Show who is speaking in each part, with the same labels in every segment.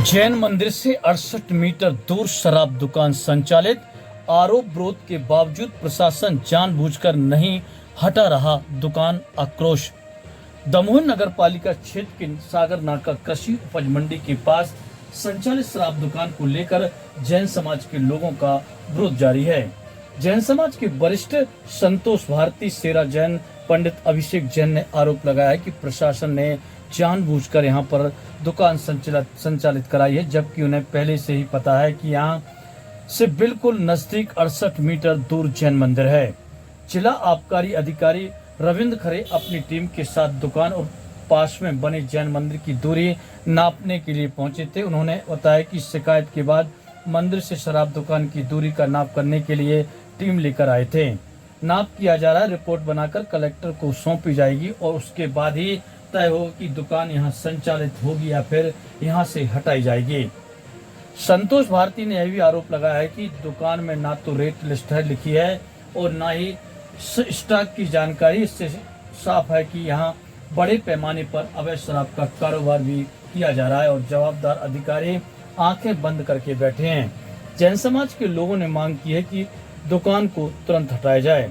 Speaker 1: जैन मंदिर से 68 मीटर दूर शराब दुकान संचालित। आरोप विरोध के बावजूद प्रशासन जानबूझकर नहीं हटा रहा दुकान। आक्रोश। दमोह नगर पालिका क्षेत्र के सागर नाका कृषि उपज मंडी के पास संचालित शराब दुकान को लेकर जैन समाज के लोगों का विरोध जारी है। जैन समाज के वरिष्ठ संतोष भारती, सेरा जैन, पंडित अभिषेक जैन ने आरोप लगाया है कि प्रशासन ने जानबूझकर यहां पर दुकान संचालित कराई है, जबकि उन्हें पहले से ही पता है कि यहां से बिल्कुल नजदीक 68 मीटर दूर जैन मंदिर है। जिला आबकारी अधिकारी रविंद्र खरे अपनी टीम के साथ दुकान और पास में बने जैन मंदिर की दूरी नापने के लिए पहुंचे थे। उन्होंने बताया कि शिकायत के बाद मंदिर से शराब दुकान की दूरी का नाप करने के लिए टीम लेकर आए थे। नाप किया जा रहा है, रिपोर्ट बनाकर कलेक्टर को सौंपी जाएगी और उसके बाद ही तय हो कि दुकान यहां संचालित होगी या फिर यहां से हटाई जाएगी। संतोष भारती ने यह भी आरोप लगाया है कि दुकान में ना तो रेट लिस्ट है लिखी है और ना ही स्टॉक की जानकारी। इससे साफ है कि यहां बड़े पैमाने पर अवैध शराब का कारोबार भी किया जा रहा है और जवाबदार अधिकारी आंखें बंद करके बैठे हैं। जैन समाज के लोगों ने मांग की है कि दुकान को तुरंत हटाया जाए।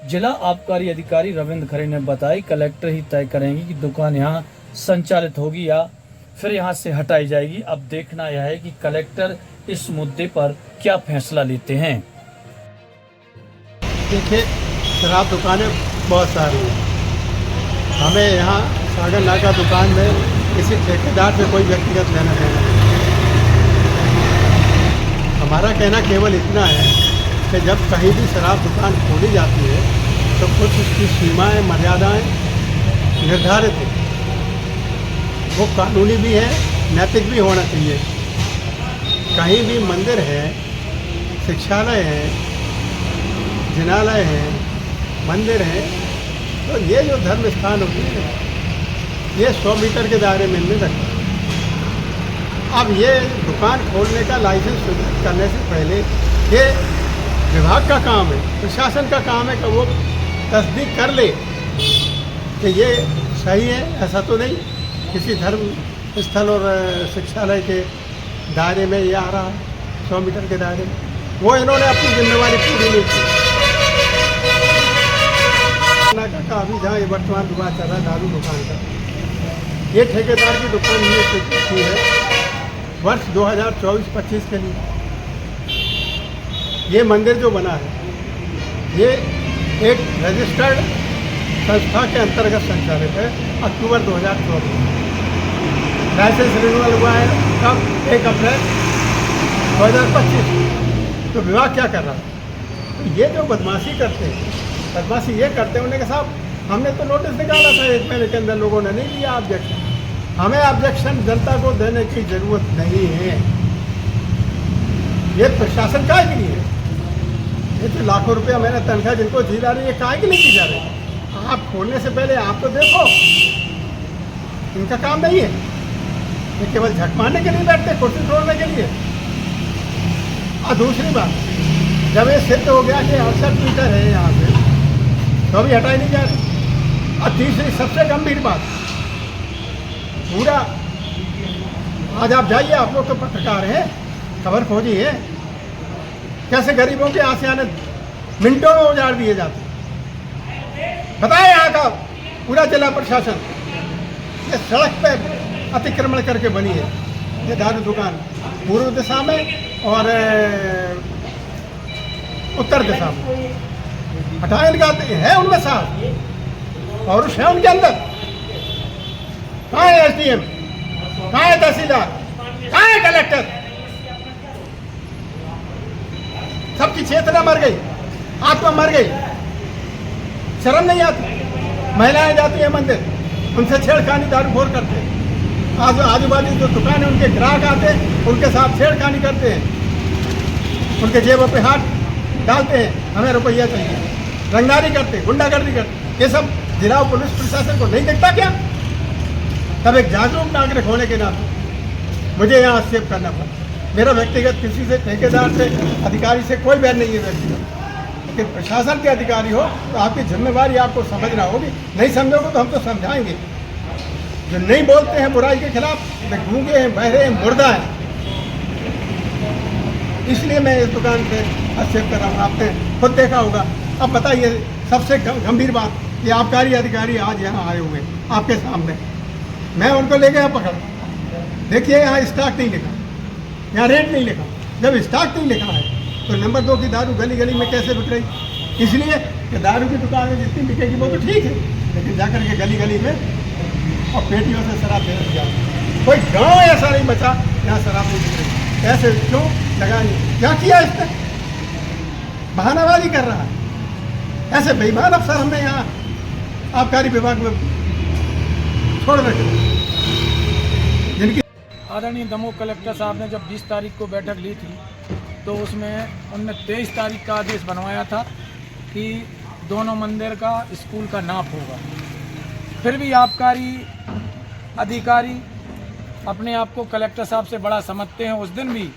Speaker 1: जिला आबकारी अधिकारी रविंद्र खरे ने बताया कलेक्टर ही तय करेंगे कि दुकान यहां संचालित होगी या फिर यहां से हटाई जाएगी। अब देखना यह है कि कलेक्टर इस मुद्दे पर क्या फैसला लेते हैं।
Speaker 2: देखिए, शराब दुकानें बहुत सारी हैं। हमें यहाँ सागर नाका दुकान में किसी ठेकेदार से कोई व्यक्तिगत लेना देना नहीं। हमारा कहना केवल इतना है कि जब कहीं भी शराब दुकान खोली जाती है तो कुछ उसकी सीमाएं, मर्यादाएं निर्धारित हैं। वो कानूनी भी है, नैतिक भी होना चाहिए। कहीं भी मंदिर है, शिक्षालय है, जिनालय है, मंदिर है, तो ये जो धर्म स्थान होते हैं ये 100 मीटर के दायरे में नहीं रखता। अब ये दुकान खोलने का लाइसेंस करने से पहले ये विभाग का काम है, प्रशासन का काम है कि वो तस्दीक कर ले कि ये सही है। ऐसा तो नहीं किसी धर्म स्थल और शिक्षालय के दायरे में ये आ रहा है 100 मीटर के दायरे में। वो इन्होंने अपनी जिम्मेवारी पूरी नहीं की। का अभी जहाँ ये वर्तमान दुकान चल रहा है दारू दुकान का, ये ठेकेदार की दुकान ये की है वर्ष 2024-25 के लिए। ये मंदिर जो बना है ये एक रजिस्टर्ड संस्था के अंतर्गत संचालित है। अक्टूबर 2024 लाइसेंस रिन्यूअल हुआ है कब? 1 अप्रैल 2025। तो विभाग क्या कर रहा है? तो ये जो बदमाशी करते हैं, बदमाशी ये करते हैं, उन्होंने कहा साहब हमने तो नोटिस निकाला था 1 महीने के अंदर, लोगों ने नहीं लिया ऑब्जेक्शन। हमें ऑब्जेक्शन जनता को देने की जरूरत नहीं है। ये प्रशासन काहे के लिए है? ये तो लाखों रुपया मैंने तनख्वाह जिनको दी जा रही है, काहे के लिए की जा रही है? आप खोलने से पहले आप तो देखो, इनका काम नहीं है। ये केवल झक मारने के लिए बैठते, कुर्सी तोड़ने के लिए। और दूसरी बात, जब ये सिद्ध हो गया कि 68 मीटर है यहाँ से, तो अभी हटाई नहीं जा रही। और तीसरी सबसे गंभीर बात, पूरा आज आप जाइए, आप लोग तो पत्रकार हैं, खबर खोजी है, कैसे गरीबों के आसियाने मिनटों में उजाड़ दिए जाते हैं। बताए यहाँ का पूरा जिला प्रशासन ये सड़क पे अतिक्रमण करके बनी है ये दारू दुकान, पूर्व दिशा में और उत्तर दिशा में। हटाए इनका है उनमें साथ और है उनके अंदर। कहाँ है SDM? कहाँ है तहसीलदार? कहाँ है कलेक्टर? सबकी चेतना मर गई, आत्मा मर गई। शर्म नहीं आती? महिलाएं जाती है मंदिर, उनसे छेड़खानी दारूखोर करते हैं। आजू बाजू जो दुकान है उनके ग्राहक आते हैं, उनके साथ छेड़खानी करते हैं, उनके जेबों पे हाथ डालते हैं, हमें रुपया चाहिए, रंगदारी करते, गुंडागर्दी करते। ये सब जिला पुलिस प्रशासन को नहीं दिखता क्या? तब एक जागरूक नागरिक होने के नाते मुझे यहाँ हस्तक्षेप करना पड़ा। मेरा व्यक्तिगत किसी से, ठेकेदार से, अधिकारी से कोई बैर नहीं है व्यक्तिगत, लेकिन प्रशासन के अधिकारी हो तो आपकी जिम्मेवारी आपको समझना होगी। नहीं समझोगे तो हम तो समझाएंगे। जो नहीं बोलते हैं बुराई के खिलाफ, वे गूंगे हैं, बहरे हैं, मुर्दा हैं। इसलिए मैं इस दुकान पे हस्तक्षेप कर रहा हूँ। आपने खुद देखा होगा। अब बताइए, सबसे गंभीर बात, ये आबकारी अधिकारी आज यहाँ आए हुए आपके सामने, मैं उनको ले गया पकड़, देखिए यहाँ स्टॉक नहीं लिखा, यहाँ रेट नहीं लिखा। जब स्टॉक नहीं लिखा है तो नंबर 2 की दारू गली गली में कैसे बिक रही? इसलिए कि दारू की दुकान में जितनी बिकेगी वो तो ठीक है, लेकिन जाकर के गली गली में और पेटियों से शराब बेच जाओ। कोई गांव ऐसा नहीं बचा जहाँ शराब नहीं बिक रही। ऐसे क्यों लगा नहीं? क्या किया इसने? बहानाबाजी कर रहा है। ऐसे बेईमान अफसर हमने यहाँ आबकारी विभाग में छोड़ रखे, जिनकी
Speaker 3: आदरणीय दमोह कलेक्टर साहब ने जब 20 तारीख को बैठक ली थी तो उसमें उनने 23 तारीख का आदेश बनवाया था कि दोनों मंदिर का स्कूल का नाप होगा। फिर भी आबकारी अधिकारी अपने आप को कलेक्टर साहब से बड़ा समझते हैं। उस दिन भी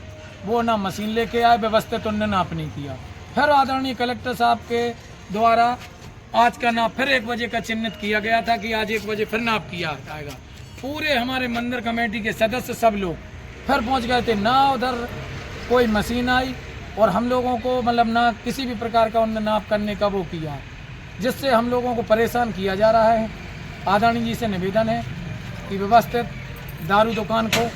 Speaker 3: वो ना मशीन लेके आए, व्यवस्थित उनने नाप नहीं किया। फिर आदरणीय कलेक्टर साहब के द्वारा आज का नाप फिर 1 बजे का चिन्हित किया गया था कि आज 1 बजे फिर नाप किया जाएगा। पूरे हमारे मंदिर कमेटी के सदस्य सब लोग फिर पहुंच गए थे, ना उधर कोई मशीन आई और हम लोगों को मतलब ना किसी भी प्रकार का उन्होंने नाप करने का वो किया, जिससे हम लोगों को परेशान किया जा रहा है। आदरणीय जी से निवेदन है कि व्यवस्थित दारू दुकान को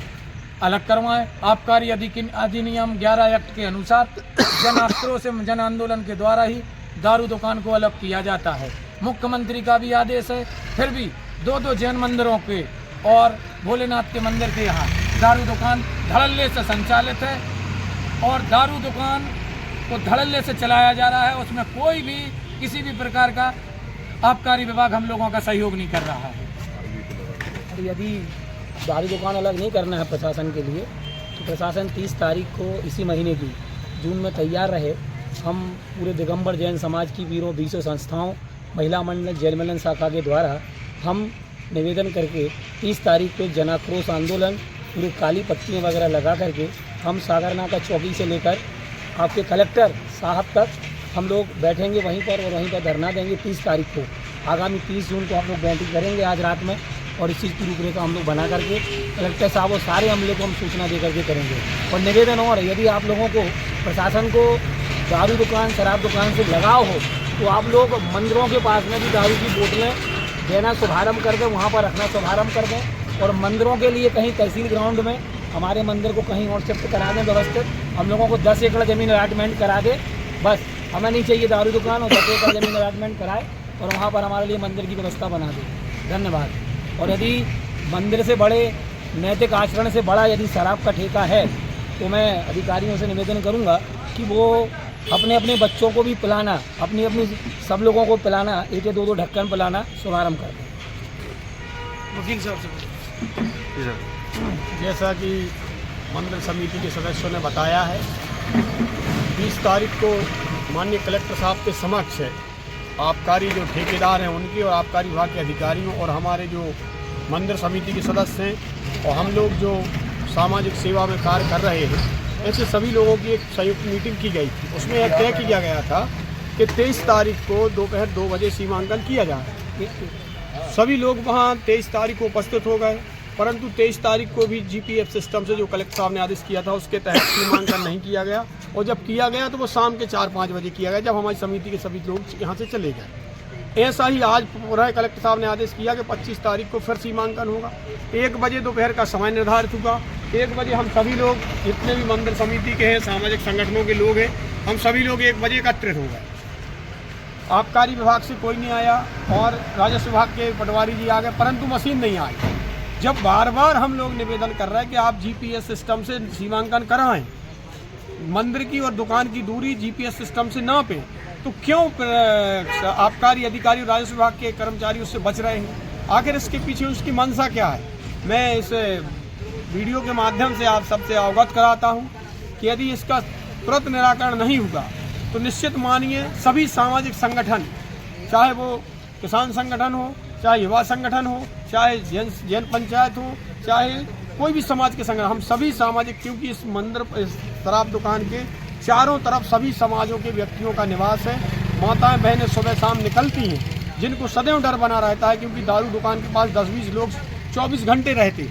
Speaker 3: अलग करवाएं। आबकारी अधिनियम 11 एक्ट के अनुसार जन आक्रोश एवं जन आंदोलन के द्वारा ही दारू दुकान को अलग किया जाता है। मुख्यमंत्री का भी आदेश है। फिर भी 2 जैन मंदिरों के और भोलेनाथ के मंदिर के यहाँ दारू दुकान धड़ल्ले से संचालित है और दारू दुकान को धड़ल्ले से चलाया जा रहा है। उसमें कोई भी किसी भी प्रकार का आबकारी विभाग हम लोगों का सहयोग नहीं कर रहा है।
Speaker 4: यदि दारू दुकान अलग नहीं करना है प्रशासन के लिए तो प्रशासन 30 तारीख को इसी महीने की जून में तैयार रहे। हम पूरे दिगंबर जैन समाज की वीरों 20 संस्थाओं, महिला मंडल, जैन मंडल शाखा के द्वारा हम निवेदन करके 30 तारीख को जनाक्रोश आंदोलन पूरे काली पट्टियाँ वगैरह लगा करके हम सागरनाका चौकी से लेकर आपके कलेक्टर साहब तक हम लोग बैठेंगे वहीं पर और वहीं पर धरना देंगे। 30 तारीख को आगामी 30 जून को हम लोग बैठक करेंगे आज रात में और इस चीज़ की रूपरेखा हम लोग बना करके कलेक्टर साहब और सारे अमले को हम सूचना दे करके करेंगे। और निवेदन और यदि आप लोगों को प्रशासन को दारू दुकान, शराब दुकान से लगाव हो तो आप लोग मंदिरों के पास में भी दारू की बोतलें देना शुभारम्भ कर दें, वहाँ पर रखना शुभारम्भ कर दें। और मंदिरों के लिए कहीं तहसील ग्राउंड में हमारे मंदिर को कहीं और शिफ्ट करा दें व्यवस्थित। हम लोगों को 10 एकड़ ज़मीन अलॉटमेंट करा दे, बस हमें नहीं चाहिए दारू दुकान, और 10 एकड़ ज़मीन अलॉटमेंट कराए और वहाँ पर हमारे लिए मंदिर की व्यवस्था बना दे। धन्यवाद। और यदि मंदिर से बड़े नैतिक आचरण से बड़ा यदि शराब का ठेका है तो मैं अधिकारियों से निवेदन करूँगा कि वो अपने अपने बच्चों को भी पिलाना, अपनी अपनी सब लोगों को पिलाना, 1-2 ढक्कन पिलाना शुभारम्भ कर दें।
Speaker 3: वकील साहब से
Speaker 2: जैसा कि मंदिर समिति के सदस्यों ने बताया है, 20 तारीख को माननीय कलेक्टर साहब के समक्ष आबकारी जो ठेकेदार हैं उनकी और आबकारी विभाग के अधिकारियों और हमारे जो मंदिर समिति के सदस्य हैं और हम लोग जो सामाजिक सेवा में कार्य कर रहे हैं, ऐसे सभी लोगों की एक संयुक्त मीटिंग की गई थी। उसमें यह तय किया गया था कि 23 तारीख को दोपहर 2 बजे सीमांकन किया जाए। सभी लोग वहाँ 23 तारीख को उपस्थित हो गए, परंतु 23 तारीख को भी जीपीएफ सिस्टम से जो कलेक्टर साहब ने आदेश किया था उसके तहत सीमांकन नहीं किया गया, और जब किया गया तो वो शाम के 4-5 बजे किया गया, जब हमारी समिति के सभी लोग यहाँ से चले गए। ऐसा ही आज पूरा कलेक्टर साहब ने आदेश किया कि 25 तारीख को फिर सीमांकन होगा। 1 बजे दोपहर का समय निर्धारित हुआ। 1 बजे हम सभी लोग, जितने भी मंदिर समिति के हैं, सामाजिक संगठनों के लोग हैं, हम सभी लोग 1 बजे एकत्रित हो गए। आबकारी विभाग से कोई नहीं आया और राजस्व विभाग के पटवारी जी आ गए, परंतु मशीन नहीं आई। जब बार बार हम लोग निवेदन कर रहे हैं कि आप जीपीएस सिस्टम से सीमांकन कराएं, मंदिर की और दुकान की दूरी जीपीएस सिस्टम से नापें, तो क्यों आबकारी अधिकारी और राजस्व विभाग के कर्मचारी उससे बच रहे हैं? आखिर इसके पीछे उसकी मंशा क्या है? मैं इस वीडियो के माध्यम से आप सबसे अवगत कराता हूं कि यदि इसका तुरंत निराकरण नहीं होगा तो निश्चित मानिए सभी सामाजिक संगठन, चाहे वो किसान संगठन हो, चाहे युवा संगठन हो, चाहे जैन पंचायत हो, चाहे कोई भी समाज के संगठन, हम सभी सामाजिक, क्योंकि इस मंदिर, इस शराब दुकान के चारों तरफ सभी समाजों के व्यक्तियों का निवास है। माताएं बहनें सुबह शाम निकलती हैं, जिनको सदैव डर बना रहता है, क्योंकि दारू दुकान के पास 10-20 लोग 24 घंटे रहते।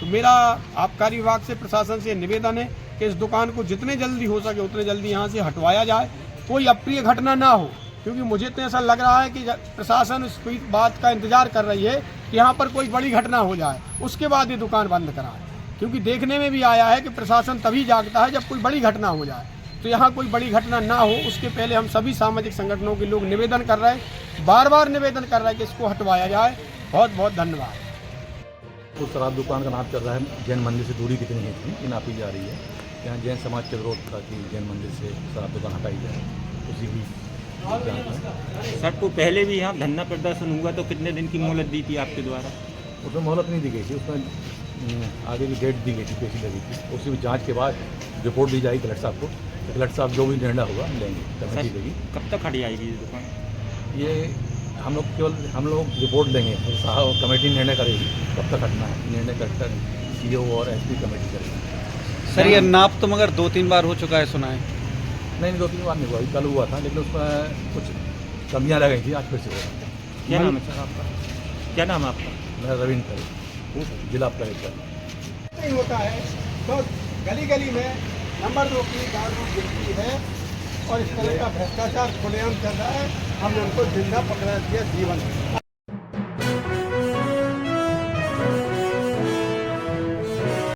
Speaker 2: तो मेरा आबकारी विभाग से, प्रशासन से निवेदन है कि इस दुकान को जितने जल्दी हो सके उतने जल्दी यहाँ से हटवाया जाए, कोई अप्रिय घटना ना हो। क्योंकि मुझे तो ऐसा लग रहा है कि प्रशासन इस बात का इंतजार कर रही है कि यहाँ पर कोई बड़ी घटना हो जाए, उसके बाद ये दुकान बंद कराए। क्योंकि देखने में भी आया है कि प्रशासन तभी जागता है जब कोई बड़ी घटना हो जाए। तो यहाँ कोई बड़ी घटना ना हो, उसके पहले हम सभी सामाजिक संगठनों के लोग निवेदन कर रहे हैं, बार बार निवेदन कर रहे हैं कि इसको हटवाया जाए। बहुत बहुत धन्यवाद।
Speaker 5: तो शराब दुकान का नाप चल रहा है, जैन मंदिर से दूरी कितनी है इतनी नापी जा रही है। यहाँ जैन समाज के विरोध था कि जैन मंदिर से शराब दुकान हटाई जाए, उसी की
Speaker 6: सर तो पहले भी यहाँ धरना प्रदर्शन हुआ तो कितने दिन की मोहलत दी थी आपके द्वारा?
Speaker 5: उसमें मोहलत नहीं दी गई थी, उसमें आगे की डेट दी गई थी, पेशी लगी थी। उसी जांच के बाद रिपोर्ट दी जाएगी कलेक्टर साहब को, तो कलेक्टर साहब जो भी निर्णय होगा लेंगे, कमेटी लेगी।
Speaker 6: कब तक हट जाएगी ये दुकान?
Speaker 5: ये हम लोग रिपोर्ट देंगे, साहब कमेटी निर्णय करेगी कब तक हटना है। निर्णय कलेक्टर, सीओ और एसपी कमेटी करेगी।
Speaker 7: सर ये नाप तो मगर 2-3 बार हो चुका है सुना है।
Speaker 5: नहीं, 2-3 बार नहीं हुआ, कल हुआ था, लेकिन उसमें कुछ कमियाँ रह गई थी, आज फिर से हुआ।
Speaker 6: क्या नाम है सर आपका? क्या नाम है आपका?
Speaker 5: मैं रविंद्र करी, जिला कलेक्टर।
Speaker 2: नहीं होता है तो गली गली में नंबर 2 की दारू गिरती है और इस तरह का भ्रष्टाचार खुलेआम चल रहा है। हमने उनको जिंदा पकड़ा दिया जीवन।